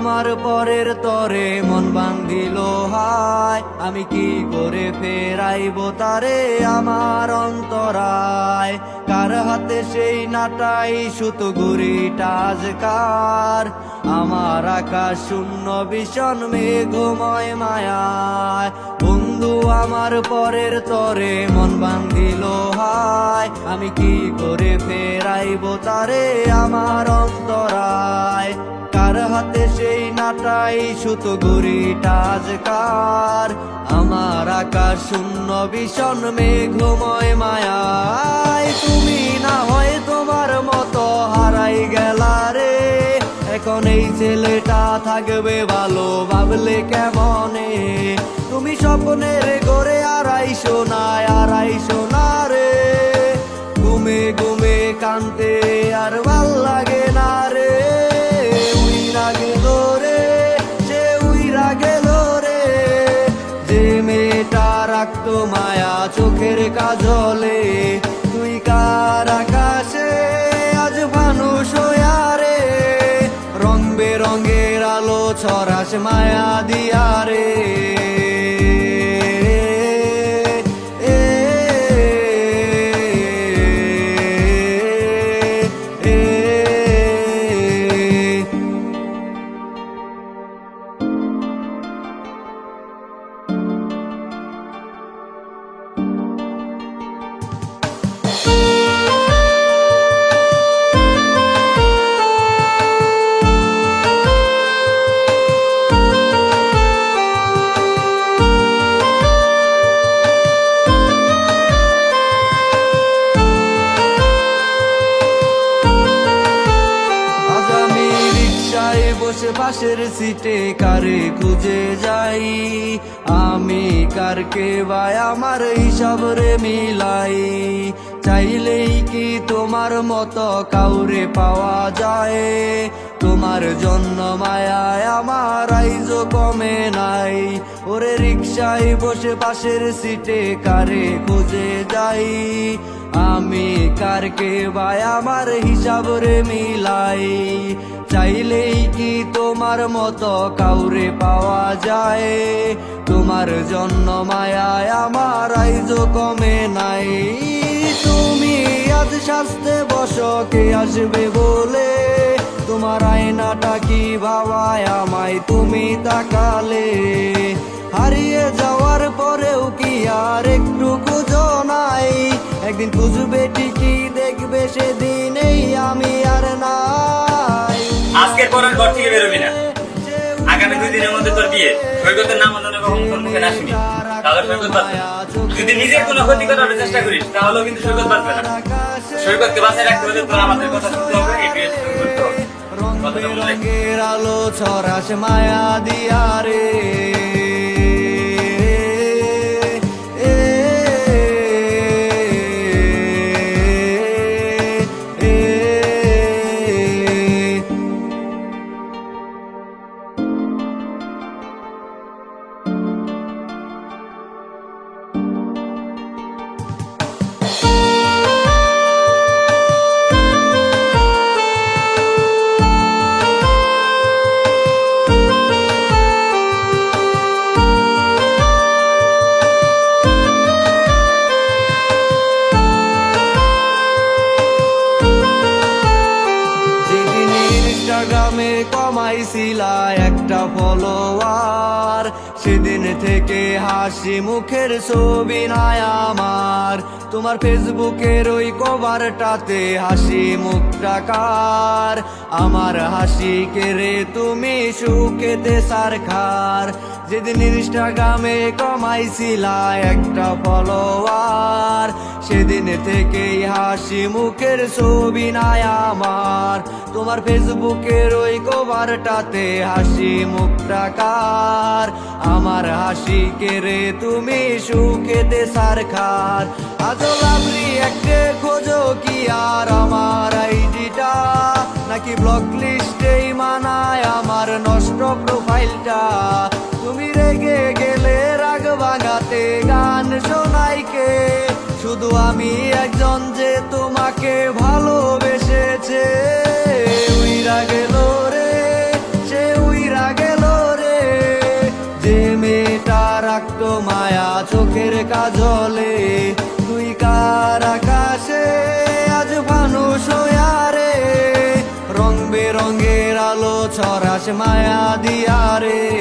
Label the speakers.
Speaker 1: আমার পরের তরে মন বান্ধিল হায়, আমি কি করে ফেরাইব তারে আমার অন্তরায়। কার হাতে সেই নাটাই সুতো ঘুড়িটা আজকার, আমার আকাশ শূন্য ভীষণ মেঘময় মায়ায়। বন্ধু আমার পরের তরে মন বান্ধিল হায়, আমি কি করে ফেরাইব তারে আমার অন্তরায়। কার হাতে সেই নাটাই সুতো ঘুড়িটা আজকার, আমার আকাশ শূন্য ভীষণ মেঘময় মায়ায়। তুমি না হয় তোমার মতো হারাই গেলা রে, এখন এই ছেলেটা থাকবে ভালো ভাবলে কেমনে। তুমি স্বপ্নের ঘরে আড়াইশো না রে, ঘুমে ঘুমে কানতে আর ভাল লাগে না রে। উইরা গেল রে, সে উইরা গেল রে, যে মেয়েটা রাখতো মায়া চোখের কাজলে। তুই কার আকাশে আজ মানুষ হইয়া রে, রং বেরঙের আলো ছড়াস মায়া দিয়া রে। বসে পাশের সিটে কারে খুঁজে যাই, আমি কারকে ভাই আমার হিসাব রে মিলাই। চাইলেই কি তোমার মতো কাউরে পাওয়া যায়, তোমার জন্য মায়ায় আমার আইজো কমে নাই। ওরে রিক্সায় বসে পাশের সিটে কারে খুঁজে যাই, আমি কারকে ভাই আমার হিসাব রে মিলাই। চাইলেই কি তোমার মতো কাউরে পাওয়া যায়, তোমার জন্য মায়ায় আমার আইজো কমে নাই। তুমি আজ শাস্তে বসো কে আসবে বলে, তোমার আয়নাটা কি ভাবায় আমায় তুমি তাকালে। হারিয়ে যাওয়ার পরেও কি আর একটু খুঁজো নাই, একদিন খুঁজবে ঠিকই দেখবে সেদিনেই আমি আর নাই।
Speaker 2: আজকের পর আর ঘর থেকে বেরোবি না, আগামী 2 দিনের মধ্যে তোর বিয়ে। সৈকতের নাম অন্য কখন তোর মুখে না শুনি, তাহলে সৈকত বাঁচবে না। যদি নিজের কোনো ক্ষতি করার চেষ্টা করিস তাহলেও কিন্তু সৈকত বাঁচবে না। সৈকতকে বাঁচায় রাখতে হলে তোর আমাদের কথা শুনতে হবে, এটাই করতে হবে।
Speaker 1: রঙের আলো ছড়াস মায়া দিয়া রে। ইনস্টাগ্রামে কমাইছিলা একটা ফলোয়ার, সেদিন থেকে হাসি মুখের ছবি নাই আমার। তোমার ফেসবুকের ওই কভারটাতে হাসি মুখটা কার, আমার হাসি কেড়ে তুমি সুখেতে সারখার। যেদিন ইনস্টাগ্রামে কমাইছিলা একটা ফলোয়ার, সেদিন থেকেই হাসি মুখের ছবি নাই আমার। তোমার ফেসবুকের ওই কভারটাতে হাসি মুখটা কার, আমার হাসি কেড়ে তুমি সুখেতে সারখার। আজ লাভলি একটা খোঁজো কি আর আমার আইডিটা, নাকি ব্লক লিস্টেই মানায় আমার নষ্ট প্রোফাইলটা। তুমি রেগে গেলে রাগ ভাঙাতে গান শোনাই কে, শুধু আমি একজন যে তোমাকে ভালোবেসেছে। উইরা গেল রে, সে উইরা রাখতো মায়া চোখের কাজলে, তুই কার আকাশে আজ মানুষ হইয়া রে, রং বেরঙের আলো ছড়াস মায়া দিয়া রে।